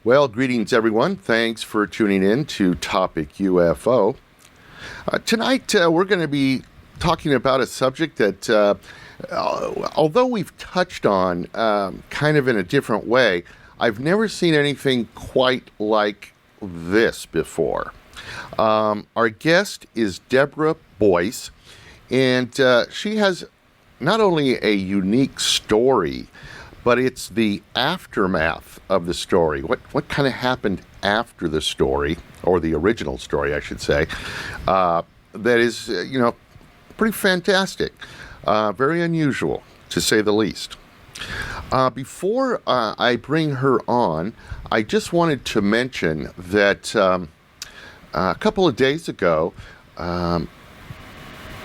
Well, greetings, everyone. Thanks for tuning in to Topic UFO. Tonight, we're going to be talking about a subject that, although we've touched on kind of in a different way, I've never seen anything quite like this before. Our guest is Debra Boice, and she has not only a unique story, but it's the aftermath of the story. What kind of happened after the story, or the original story, I should say, that is, pretty fantastic. Very unusual, to say the least. Before I bring her on, I just wanted to mention that a couple of days ago,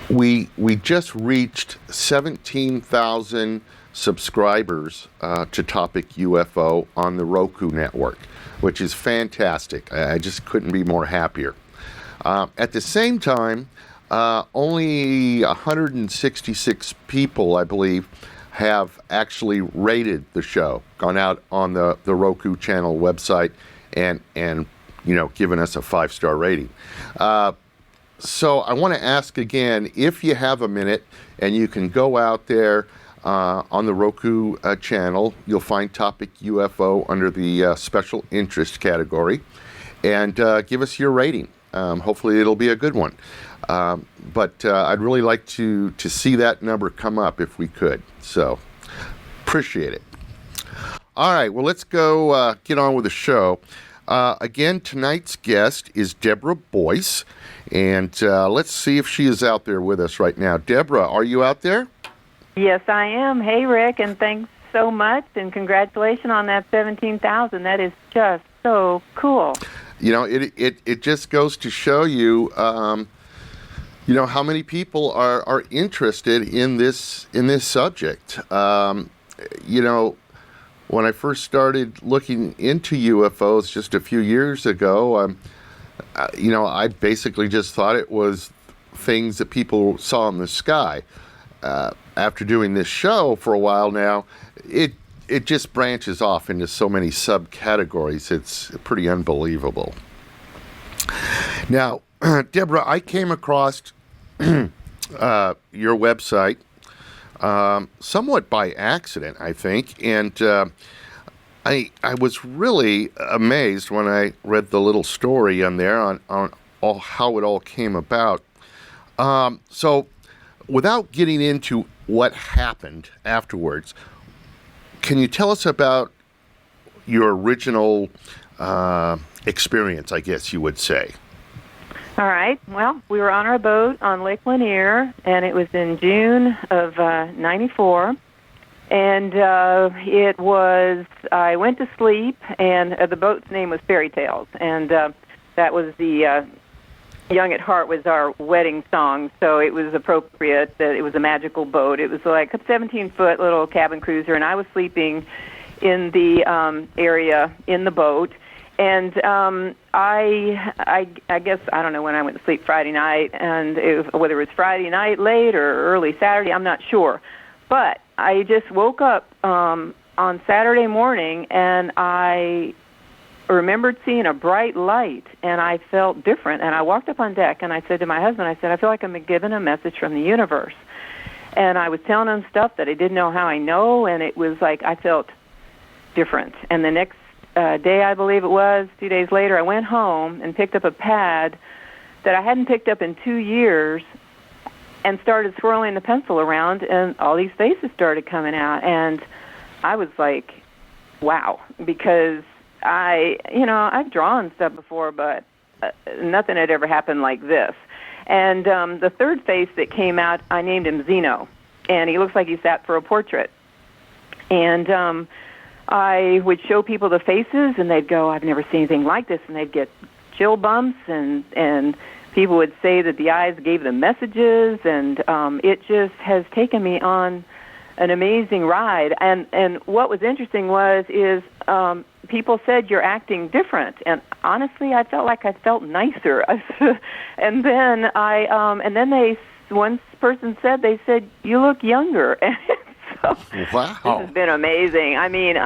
we just reached 17,000 subscribers to Topic UFO on the Roku network, which is fantastic. I just couldn't be more happier. At the same time, only 166 people, I believe, have actually rated the show, gone out on the Roku channel website and given us a 5-star rating. So I want to ask again, if you have a minute and you can go out there on the Roku channel, you'll find Topic UFO under the special interest category, and give us your rating. Hopefully it'll be a good one. But I'd really like to see that number come up if we could. So appreciate it. All right, well, let's go get on with the show. Again, tonight's guest is Debra Boice, and let's see if she is out there with us right now. Debra, are you out there? Yes, I am. Hey, Rick, and thanks so much, and congratulations on that 17,000. That is just so cool. It just goes to show you, how many people are interested in this subject. When I first started looking into UFOs just a few years ago, I basically just thought it was things that people saw in the sky. After doing this show for a while now, it just branches off into so many subcategories. It's pretty unbelievable. Now, Debra, I came across your website somewhat by accident, I think, and I was really amazed when I read the little story on there on how it all came about. So, without getting into what happened afterwards, can you tell us about your original experience, I guess you would say? All right. Well, we were on our boat on Lake Lanier, and it was in June of 94. And I went to sleep, and the boat's name was Fairy Tales. And that was the Young at Heart was our wedding song, so it was appropriate that it was a magical boat. It was like a 17-foot little cabin cruiser, and I was sleeping in the area in the boat. And I guess, I don't know when I went to sleep Friday night, and whether it was Friday night late or early Saturday, I'm not sure. But I just woke up on Saturday morning, and I remembered seeing a bright light, and I felt different. And I walked up on deck, and I said to my husband, I feel like I'm given a message from the universe. And I was telling him stuff that I didn't know how I know, and it was like I felt different. And the next day, I believe it was, 2 days later, I went home and picked up a pad that I hadn't picked up in 2 years and started swirling the pencil around, and all these faces started coming out. And I was like, wow, because I've drawn stuff before, but nothing had ever happened like this. And the third face that came out, I named him Zeno, and he looks like he sat for a portrait. And I would show people the faces, and they'd go, I've never seen anything like this, and they'd get chill bumps, and people would say that the eyes gave them messages, and it just has taken me on an amazing ride. And what was interesting is people said you're acting different, and honestly, I felt like I felt nicer. And then one person said, they said, you look younger. And So this Wow. has been amazing. I mean,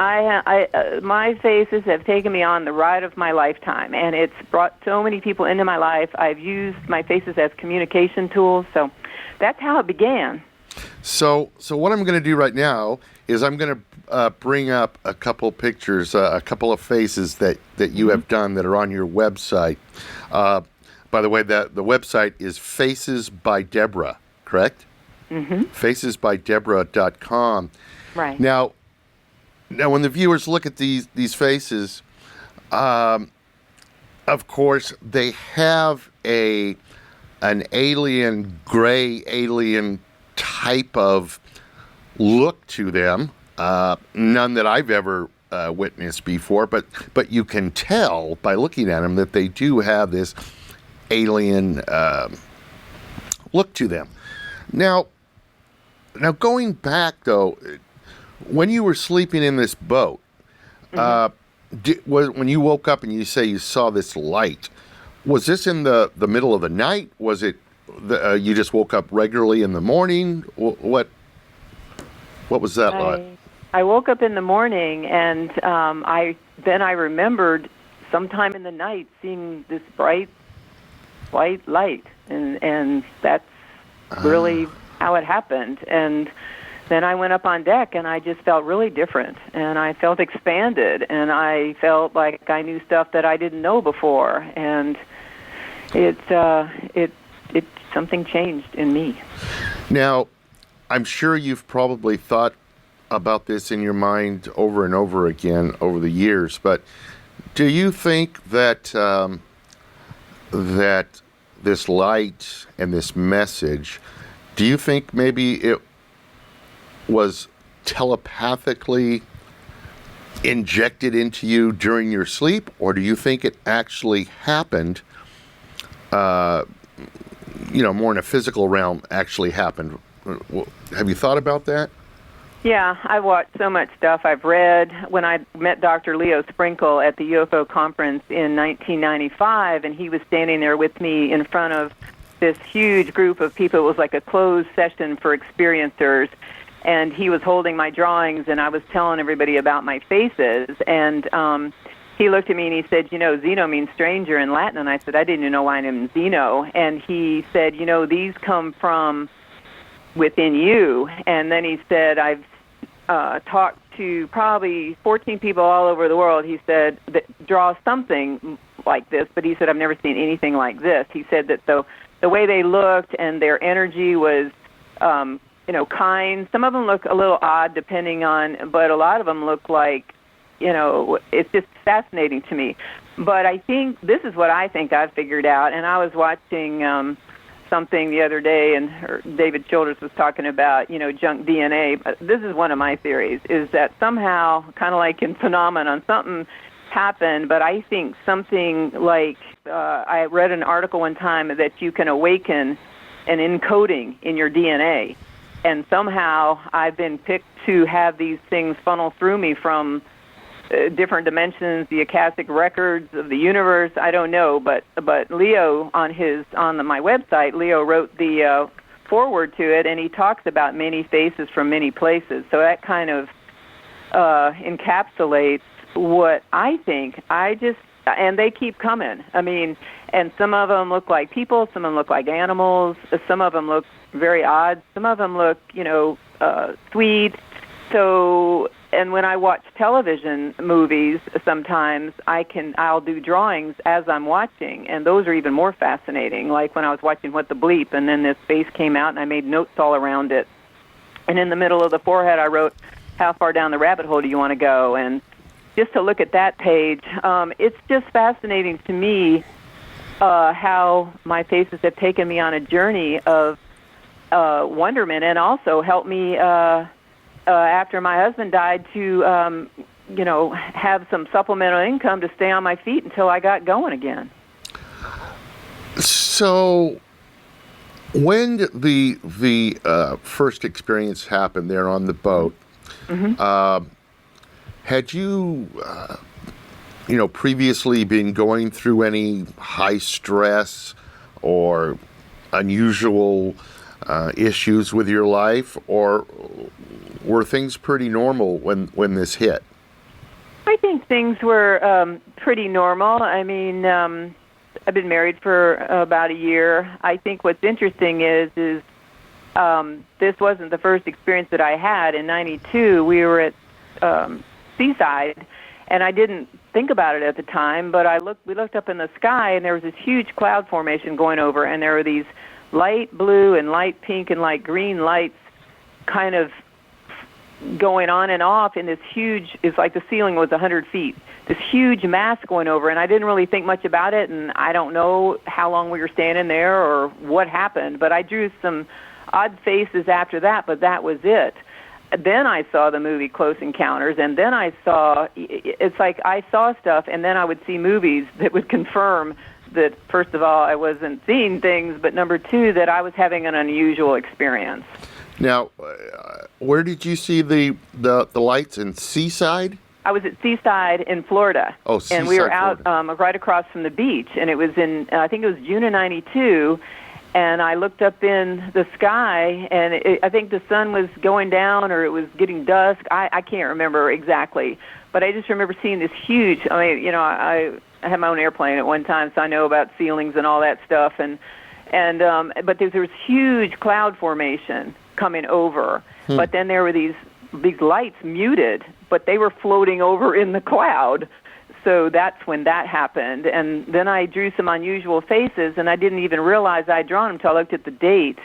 my faces have taken me on the ride of my lifetime, and it's brought so many people into my life. I've used my faces as communication tools, so that's how it began. So what I'm going to do right now is I'm going to bring up a couple pictures, a couple of faces that you have done that are on your website. By the way, the website is Faces by Debra, correct? Mm-hmm. Facesbydebra.com. Right. Now, when the viewers look at these faces, of course, they have an gray alien type of look to them. None that I've ever witnessed before, but you can tell by looking at them that they do have this alien look to them. Now going back though, when you were sleeping in this boat, when you woke up and you say you saw this light, was this in the middle of the night? Was it you just woke up regularly in the morning? What was that like? I woke up in the morning, and I remembered sometime in the night seeing this bright white light, and that's really how it happened. And then I went up on deck, and I just felt really different, and I felt expanded, and I felt like I knew stuff that I didn't know before, and something changed in me. Now, I'm sure you've probably thought about this in your mind over and over again over the years, but do you think that that this light and this message, do you think maybe it was telepathically injected into you during your sleep, or do you think it actually happened, more in a physical realm, actually happened? Have you thought about that? Yeah, I've watched so much stuff. I've read. When I met Dr. Leo Sprinkle at the UFO conference in 1995, and he was standing there with me in front of this huge group of people. It was like a closed session for experiencers, and he was holding my drawings, and I was telling everybody about my faces, and he looked at me and he said, Zeno means stranger in Latin, and I said, I didn't even know why I named Zeno, and he said, these come from within you. And then he said, I've talked to probably 14 people all over the world, he said, that draw something like this, but he said, I've never seen anything like this. He said that the way they looked and their energy was, kind. Some of them look a little odd but a lot of them look like, it's just fascinating to me. But I think this is what I think I've figured out, and I was watching something the other day, and David Childers was talking about, junk DNA. But this is one of my theories, is that somehow, kind of like in Phenomenon, something happened, but I think something like, I read an article one time that you can awaken an encoding in your DNA, and somehow I've been picked to have these things funnel through me from different dimensions, the Akashic records of the universe. I don't know, but Leo on my website, Leo wrote the foreword to it, and he talks about many faces from many places. So that kind of encapsulates what I think. And they keep coming. I mean, and some of them look like people, some of them look like animals, some of them look very odd, some of them look, sweet. So, and when I watch television movies, sometimes I'll do drawings as I'm watching, and those are even more fascinating. Like when I was watching What the Bleep, and then this face came out, and I made notes all around it. And in the middle of the forehead, I wrote, how far down the rabbit hole do you want to go? And just to look at that page, it's just fascinating to me how my faces have taken me on a journey of wonderment, and also helped me after my husband died to, have some supplemental income to stay on my feet until I got going again. So, when the first experience happened there on the boat, Mm-hmm. Had you, previously been going through any high stress or unusual issues with your life, or were things pretty normal when this hit? I think things were pretty normal. I mean, I've been married for about a year. I think what's interesting is this wasn't the first experience that I had. In '92, we were at Seaside, and I didn't think about it at the time, but we looked up in the sky, and there was this huge cloud formation going over, and there were these light blue and light pink and light green lights kind of going on and off in this huge, it's like the ceiling was 100 feet, this huge mass going over, and I didn't really think much about it, and I don't know how long we were standing there or what happened, but I drew some odd faces after that, but that was it. Then I saw the movie Close Encounters, and then it's like I saw stuff, and then I would see movies that would confirm that, first of all, I wasn't seeing things, but number two, that I was having an unusual experience. Now, where did you see the lights? In Seaside? I was at Seaside in Florida. Oh, Seaside, and we were out Florida. Right across from the beach, and it was I think it was June of '92, and I looked up in the sky, and I think the sun was going down, or it was getting dusk. I can't remember exactly, but I just remember seeing this huge, I mean, I had my own airplane at one time, so I know about ceilings and all that stuff, but there was huge cloud formation coming over, but then there were these lights muted, but they were floating over in the cloud. So that's when that happened. And then I drew some unusual faces, and I didn't even realize I'd drawn them until I looked at the date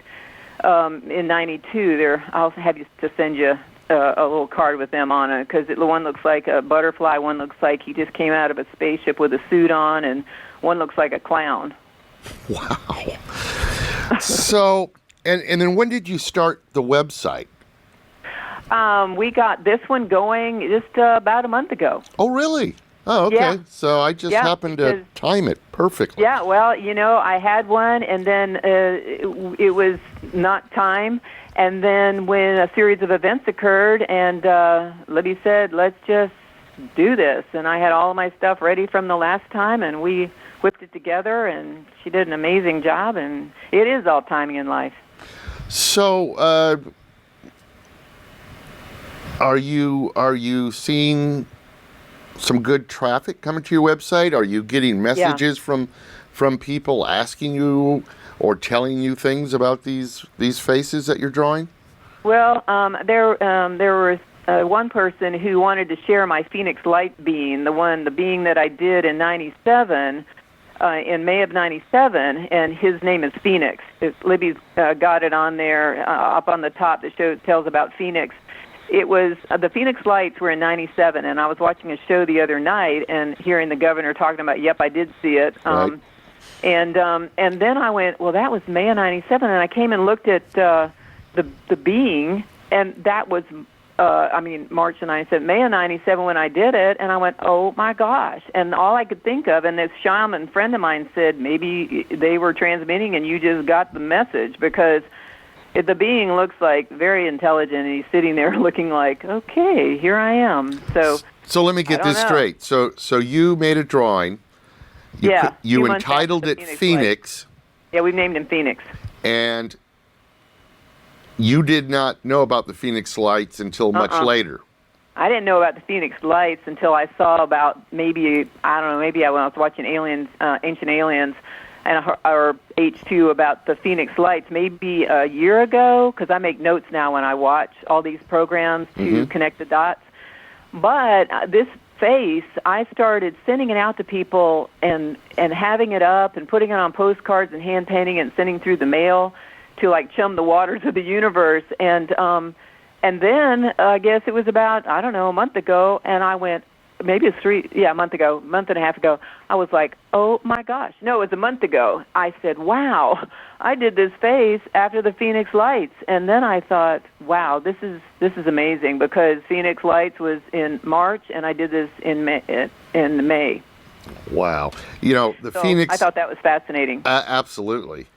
in '92. I'll have to send you a little card with them on it, because one looks like a butterfly, one looks like he just came out of a spaceship with a suit on, and one looks like a clown. Wow. So, and then when did you start the website? We got this one going just about a month ago. Oh, really? Oh, okay. Yeah. So I just happened to time it perfectly. Yeah, well, I had one, and then it was not time. And then when a series of events occurred, and Libby said, let's just do this. And I had all of my stuff ready from the last time, and we whipped it together, and she did an amazing job, and it is all timing in life. So, are you seeing some good traffic coming to your website? Are you getting messages from people asking you or telling you things about these faces that you're drawing? Well, there was one person who wanted to share my Phoenix Light being, the being that I did in '97. In May of '97, and his name is Phoenix. Libby's got it on there up on the top that tells about Phoenix. It was the Phoenix Lights were in '97, and I was watching a show the other night and hearing the governor talking about, yep, I did see it. Right. And then I went, well, that was May of '97, and I came and looked at the being, and that was March of '97, May of '97 when I did it, and I went, oh my gosh! And all I could think of, and this shaman friend of mine said, maybe they were transmitting, and you just got the message, because the being looks like very intelligent, and he's sitting there looking like, okay, here I am. So let me get this straight. So you made a drawing. You entitled it Phoenix. Yeah, we named him Phoenix. And you did not know about the Phoenix Lights until much later. I didn't know about the Phoenix Lights until I saw about when I was watching Ancient Aliens, or H2 about the Phoenix Lights maybe a year ago, because I make notes now when I watch all these programs to connect the dots. But this face, I started sending it out to people and having it up and putting it on postcards and hand painting it and sending through the mail to like chum the waters of the universe. And then I guess it was about, a month ago, and I went, maybe it's a month and a half ago, I was like, oh my gosh. No, it was a month ago. I said, wow, I did this face after the Phoenix Lights. And then I thought, wow, this is amazing, because Phoenix Lights was in March, and I did this in May. Wow. Phoenix... I thought that was fascinating. Absolutely.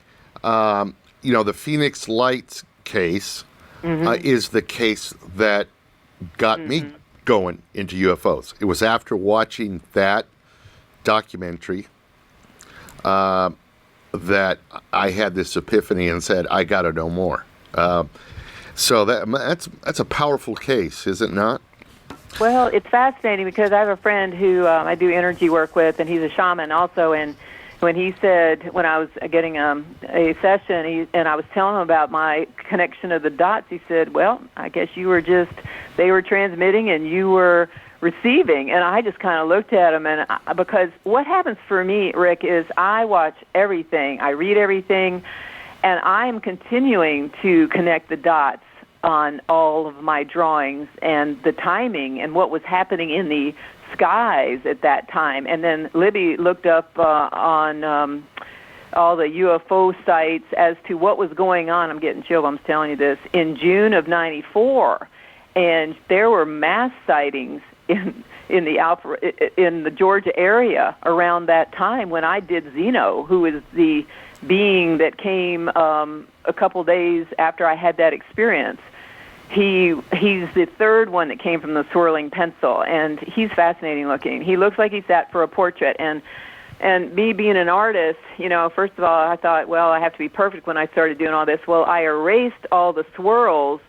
The Phoenix Lights case is the case that got me going into UFOs. It was after watching that documentary that I had this epiphany and said, I got to know more. So that's a powerful case, is it not? Well, it's fascinating because I have a friend who I do energy work with, and he's a shaman also. And when he said, when I was getting a session, and I was telling him about my connection of the dots, he said, well, I guess they were transmitting and you were receiving. And I just kind of looked at him, and because what happens for me, Rick, is I watch everything, I read everything, and I am continuing to connect the dots on all of my drawings and the timing and what was happening in the skies at that time. And then Libby looked up on all the UFO sites as to what was going on. I'm getting chills, I'm telling you this, in June of '94. And there were mass sightings in the Georgia area around that time when I did Zeno, who is the being that came a couple days after I had that experience. He's the third one that came from the swirling pencil, and he's fascinating looking. He looks like he sat for a portrait, and me being an artist, first of all, I thought, well, I have to be perfect when I started doing all this. Well, I erased all the swirls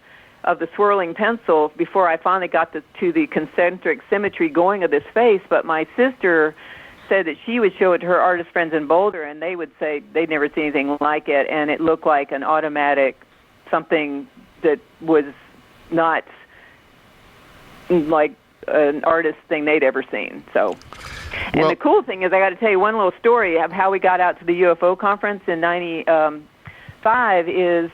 of the swirling pencil before I finally got to the concentric symmetry going of this face, but my sister said that she would show it to her artist friends in Boulder, and they would say they'd never seen anything like it, and it looked like an automatic something that was not like an artist thing they'd ever seen. So, and the cool thing is, I got to tell you one little story of how we got out to the UFO conference in '95. Is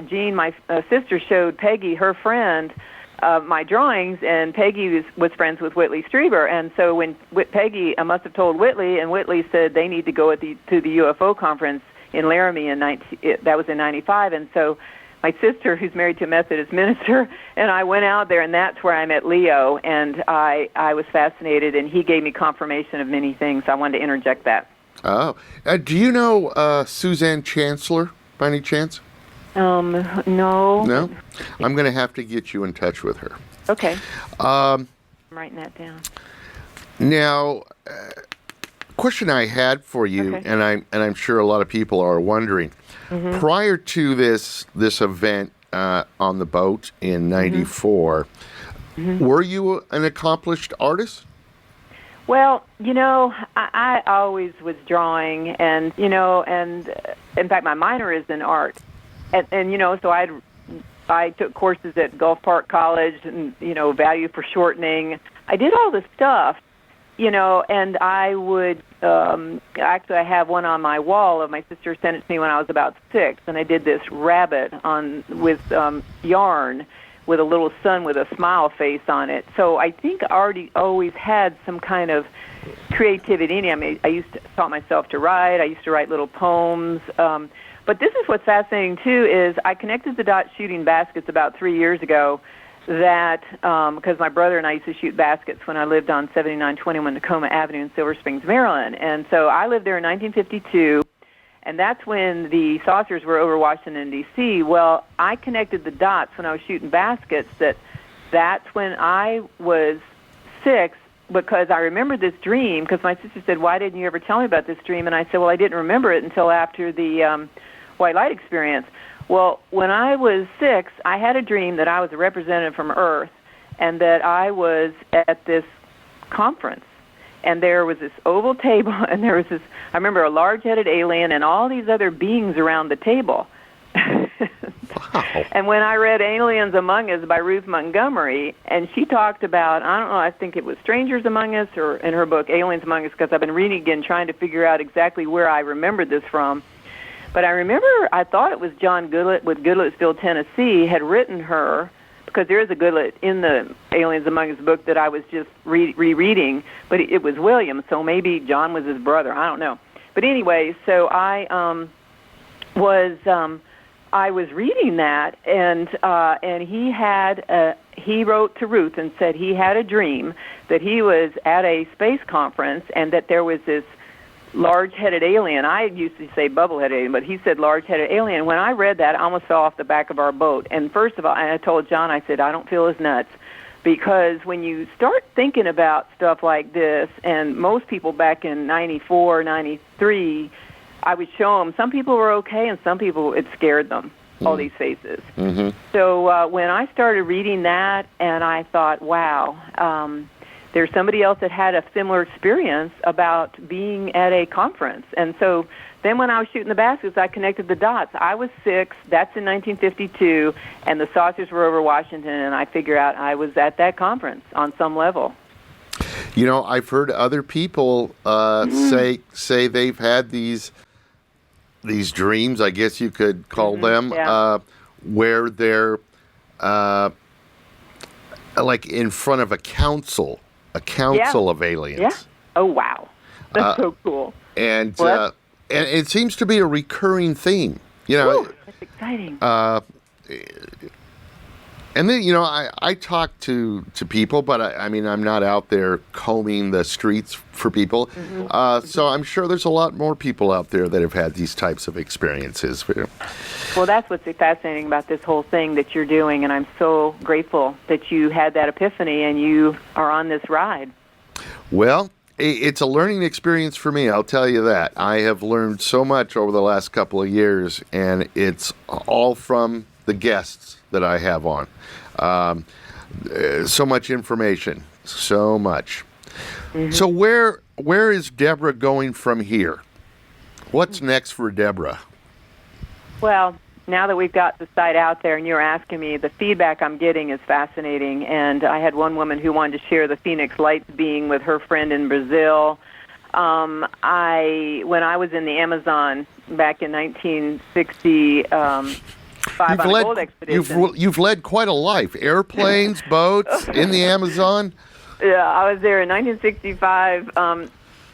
Jean, my sister, showed Peggy, her friend, my drawings, and Peggy was friends with Whitley Strieber, and so when Peggy must have told Whitley, and Whitley said they need to go to the UFO conference in Laramie that was in '95, and so my sister, who's married to a Methodist minister, and I went out there, and that's where I met Leo, and I was fascinated, and he gave me confirmation of many things. I wanted to interject that. Oh. Do you know Suzanne Chancellor, by any chance? No. No? I'm going to have to get you in touch with her. Okay. I'm writing that down. Now, question I had for you, okay. and I'm sure a lot of people are wondering. Mm-hmm. Prior to this event on the boat in '94, mm-hmm. Were you an accomplished artist? Well, I always was drawing, and and in fact, my minor is in art, and so I took courses at Gulf Park College, and value for shortening. I did all this stuff, and I would actually I have one on my wall of my sister sent it to me when I was about 6, and I did this rabbit with yarn with a little sun with a smile face on it. So I think I already always had some kind of creativity in me. I taught myself to write. I used to write little poems. But this is what's fascinating too is I connected the dots shooting baskets about 3 years ago. That because my brother and I used to shoot baskets when I lived on 7921 Tacoma Avenue in Silver Springs, Maryland. And so I lived there in 1952, and that's when the saucers were over Washington, D.C. Well, I connected the dots when I was shooting baskets that's when I was 6, because I remembered this dream, because my sister said, why didn't you ever tell me about this dream? And I said, well, I didn't remember it until after the white light experience. Well, when I was 6, I had a dream that I was a representative from Earth and that I was at this conference. And there was this oval table, and there was this, I remember a large-headed alien and all these other beings around the table. Wow. And when I read Aliens Among Us by Ruth Montgomery, and she talked about, I don't know, I think it was Strangers Among Us, or in her book, Aliens Among Us, because I've been reading again trying to figure out exactly where I remembered this from. But I remember I thought it was John Goodlett with Goodlettsville, Tennessee, had written her, because there is a Goodlett in the Aliens Among Us book that I was just rereading, but it was William, so maybe John was his brother. I don't know. But anyway, so I was reading that, and he wrote to Ruth and said he had a dream that he was at a space conference and that there was this large-headed alien. I used to say bubble-headed alien, but he said large-headed alien. When I read that, I almost fell off the back of our boat. And first of all, and I told John, I said, I don't feel as nuts, because when you start thinking about stuff like this, and most people back in 94, 93, I would show them. Some people were okay, and some people, it scared them, all these faces. Mm-hmm. So when I started reading that, and I thought, wow, there's somebody else that had a similar experience about being at a conference. And so then when I was shooting the baskets, I connected the dots. I was 6, that's in 1952, and the saucers were over Washington, and I figured out I was at that conference on some level. You know, I've heard other people say they've had these dreams, I guess you could call them, where they're like in front of a council of aliens. Yeah. Oh, wow. That's so cool. And it seems to be a recurring theme. You know, Ooh, that's exciting. And then, you know, I talk to people, but I mean, I'm not out there combing the streets for people. So I'm sure there's a lot more people out there that have had these types of experiences. Well, that's what's fascinating about this whole thing that you're doing, and I'm so grateful that you had that epiphany and you are on this ride. Well, it's a learning experience for me, I'll tell you that. I have learned so much over the last couple of years, and it's all from the guests that I have on. So much information, so much. So where is Debra going from here? What's next for Debra? Well, now that we've got the site out there and you're asking me, the feedback I'm getting is fascinating. And I had one woman who wanted to share the Phoenix Lights being with her friend in Brazil. When I was in the Amazon back in 1960, on a gold expedition. You've led quite a life. Airplanes, boats, in the Amazon. Yeah, I was there in 1965.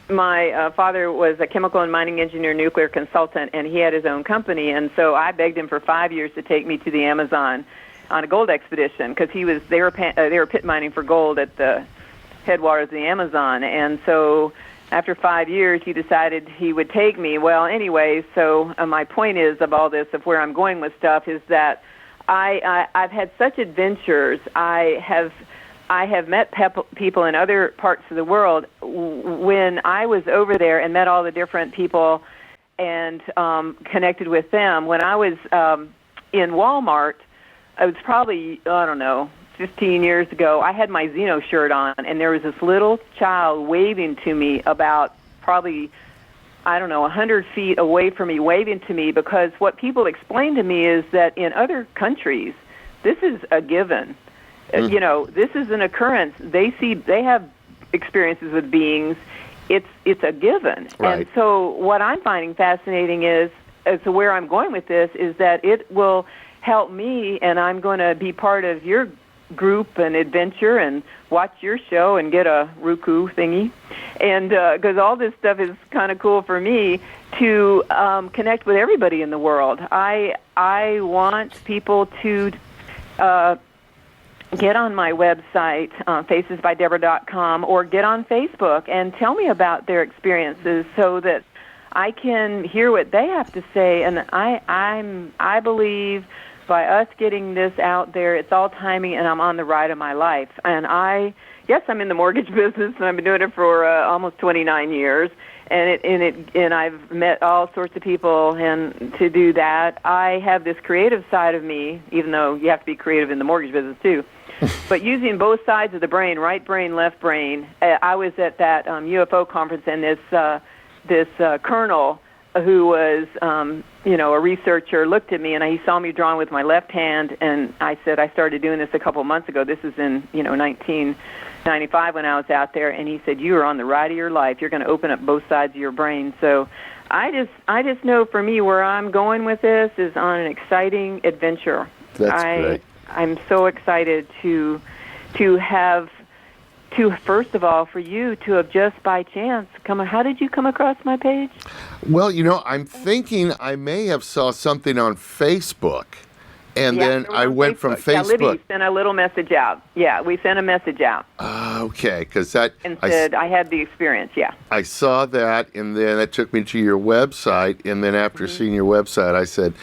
My father was a chemical and mining engineer, nuclear consultant, and he had his own company. And so I begged him for 5 years to take me to the Amazon on a gold expedition because they were pit mining for gold at the headwaters of the Amazon. And so after 5 years, he decided he would take me. Well, anyway, so my point is of all this, of where I'm going with stuff, is that I've had such adventures. I have met people in other parts of the world. When I was over there and met all the different people and connected with them, when I was in Walmart, it was probably, 15 years ago, I had my Xeno shirt on, and there was this little child waving to me about probably, 100 feet away from me, waving to me, because what people explain to me is that in other countries, this is a given. This is an occurrence. They have experiences with beings. It's a given. Right. And so what I'm finding fascinating is, as to where I'm going with this, is that it will help me, and I'm going to be part of your group and adventure and watch your show and get a Roku thingy, and because all this stuff is kind of cool for me to connect with everybody in the world. I want people to get on my website, facesbydebra.com, or get on Facebook and tell me about their experiences so that I can hear what they have to say. And I believe by us getting this out there, it's all timing, and I'm on the ride of my life. And I'm in the mortgage business, and I've been doing it for almost 29 years. And I've met all sorts of people, and to do that, I have this creative side of me, even though you have to be creative in the mortgage business too. But using both sides of the brain, right brain, left brain. I was at that UFO conference, and this colonel who was a researcher looked at me, and he saw me drawing with my left hand, and I said I started doing this a couple months ago. This is in 1995 when I was out there, and he said, you are on the ride of your life. You're going to open up both sides of your brain. So I just know for me where I'm going with this is on an exciting adventure. That's great. I'm so excited to have, first of all, for you to have just by chance how did you come across my page? Well, I'm thinking I may have saw something on Facebook, and then I went from Facebook. Yeah, Libby sent a little message out. Yeah, we sent a message out. Okay, because that... And said, I had the experience, yeah. I saw that, and then that took me to your website, and then after seeing your website, I said,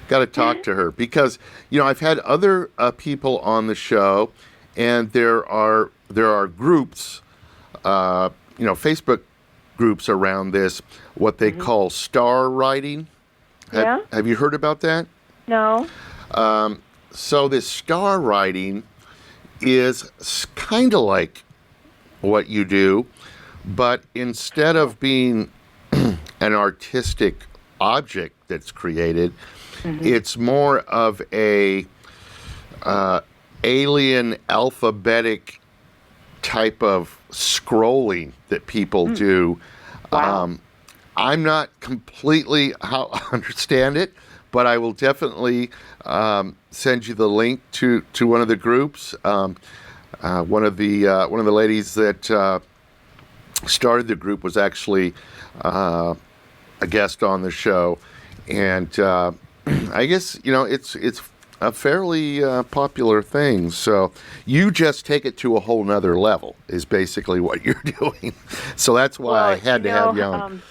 got to talk to her, because, I've had other people on the show, and there are groups, Facebook groups around this, what they call star writing. Have you heard about that? No. So this star writing is kind of like what you do, but instead of being an artistic object that's created, it's more of a alien alphabetic type of scrolling that people do. Wow. I'm not completely understand it, but I will definitely send you the link to one of the groups. One of the ladies that started the group was actually a guest on the show, and I guess it's a fairly popular thing. So you just take it to a whole nother level is basically what you're doing. So that's why I had to have you on.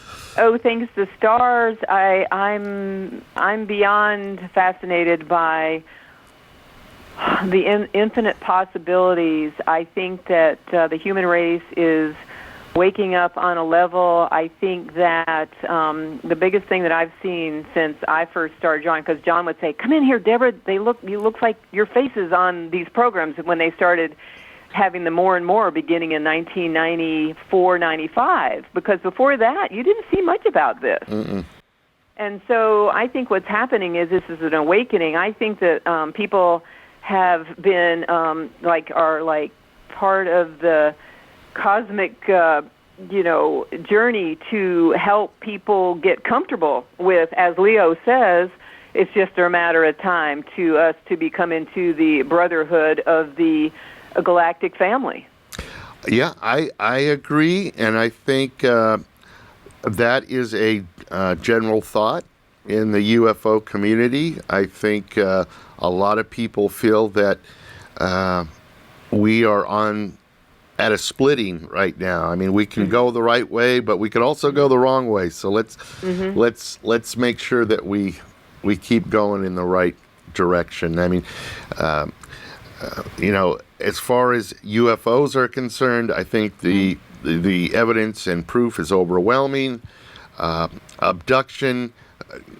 Thanks to stars, I'm beyond fascinated by the infinite possibilities. I think that the human race is waking up on a level. I think that the biggest thing that I've seen since I first started John, because John would say, "Come in here, Deborah. You look like your faces on these programs." When they started having them more and more, beginning in 1994, 95, because before that you didn't see much about this. And so I think what's happening is this is an awakening. I think that people have been are part of the cosmic journey to help people get comfortable with, as Leo says, it's just a matter of time to us to become into the brotherhood of the galactic family. Yeah, I agree, and I think that is a general thought in the UFO community. I think a lot of people feel that we are at a splitting right now. I mean, we can go the right way, but we could also go the wrong way. So let's make sure that we keep going in the right direction. I mean, as far as UFOs are concerned, I think the evidence and proof is overwhelming. Abduction,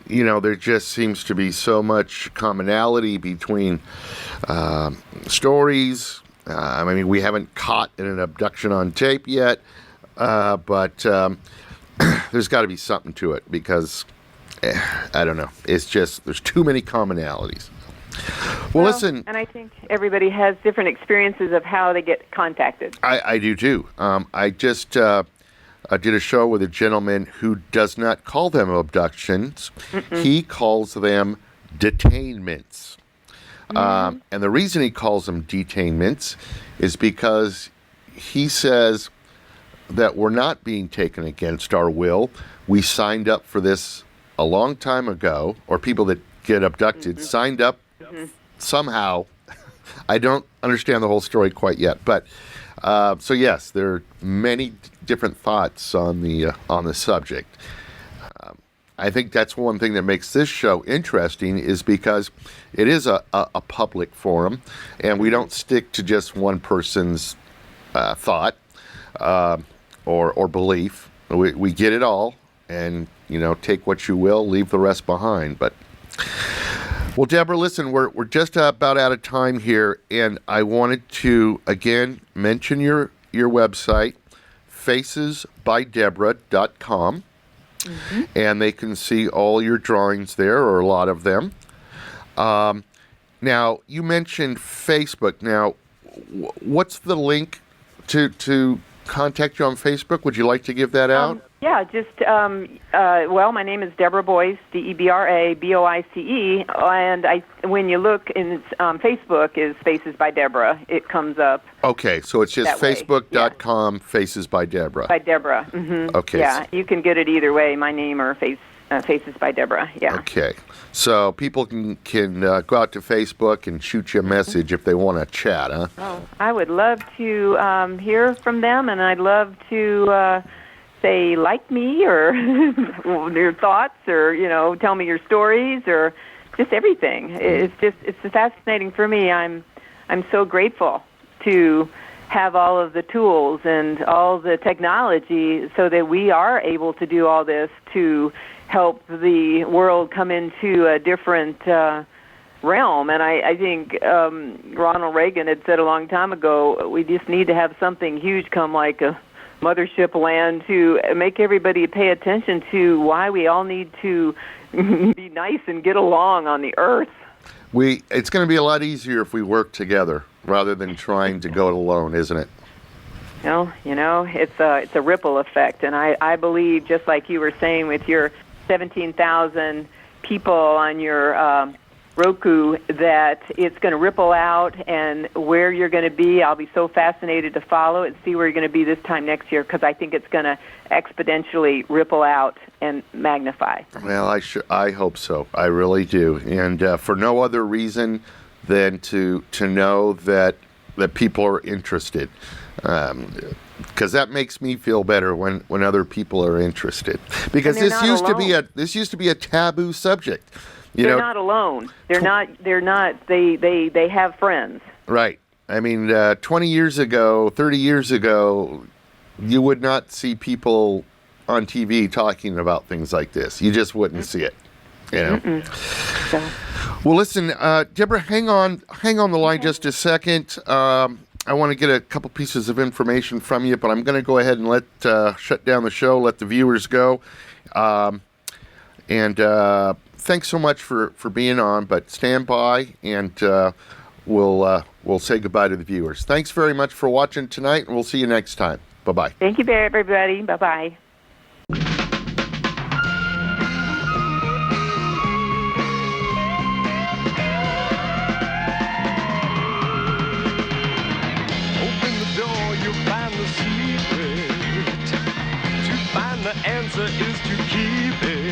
there just seems to be so much commonality between stories. I mean, we haven't caught an abduction on tape yet, but there's got to be something to it because, I don't know, it's just there's too many commonalities. Well, listen. And I think everybody has different experiences of how they get contacted. I do too. I just did a show with a gentleman who does not call them abductions. He calls them detainments. And the reason he calls them detainments is because he says that we're not being taken against our will. We signed up for this a long time ago, or people that get abducted signed up somehow. I don't understand the whole story quite yet, but so yes, there are many different thoughts on the subject. I think that's one thing that makes this show interesting is because it is a public forum, and we don't stick to just one person's thought or belief. We get it all, and take what you will, leave the rest behind. But well, Deborah, listen, we're just about out of time here, and I wanted to again mention your website, facesbydeborah.com. And they can see all your drawings there, or a lot of them. Now, you mentioned Facebook. Now, what's the link to contact you on Facebook? Would you like to give that out? Yeah, just, my name is Debra Boice, Debra Boice, and when you look in Facebook is Faces by Deborah, it comes up. Okay, so it's just facebook.com, Faces by Deborah. By Deborah, Okay. Yeah, you can get it either way, my name or Faces by Deborah, yeah. Okay, so people can go out to Facebook and shoot you a message if they want to chat, huh? Oh, I would love to hear from them, and I'd love to say like me or your thoughts or tell me your stories or just everything. It's fascinating for me. I'm so grateful to have all of the tools and all the technology so that we are able to do all this to help the world come into a different realm. And I think Ronald Reagan had said a long time ago, we just need to have something huge come like a mothership land to make everybody pay attention to why we all need to be nice and get along on the earth. It's going to be a lot easier if we work together rather than trying to go it alone, isn't it? Well, it's a ripple effect, and I believe, just like you were saying with your 17,000 people on your Roku, that it's going to ripple out, and where you're going to be, I'll be so fascinated to follow it and see where you're going to be this time next year, because I think it's going to exponentially ripple out and magnify. Well, I hope so. I really do, and for no other reason than to know that people are interested, because that makes me feel better when other people are interested. Because this used to be a taboo subject. They're not alone. They're not. They have friends. Right. I mean, 20 years ago, 30 years ago, you would not see people on TV talking about things like this. You just wouldn't see it. So. Well, listen, Deborah, hang on the line just a second. I want to get a couple pieces of information from you, but I'm going to go ahead and shut down the show, let the viewers go. Thanks so much for being on, but stand by, and we'll say goodbye to the viewers. Thanks very much for watching tonight, and we'll see you next time. Bye-bye. Thank you, everybody. Bye-bye. Open the door, you'll find the secret. To find the answer is to keep it.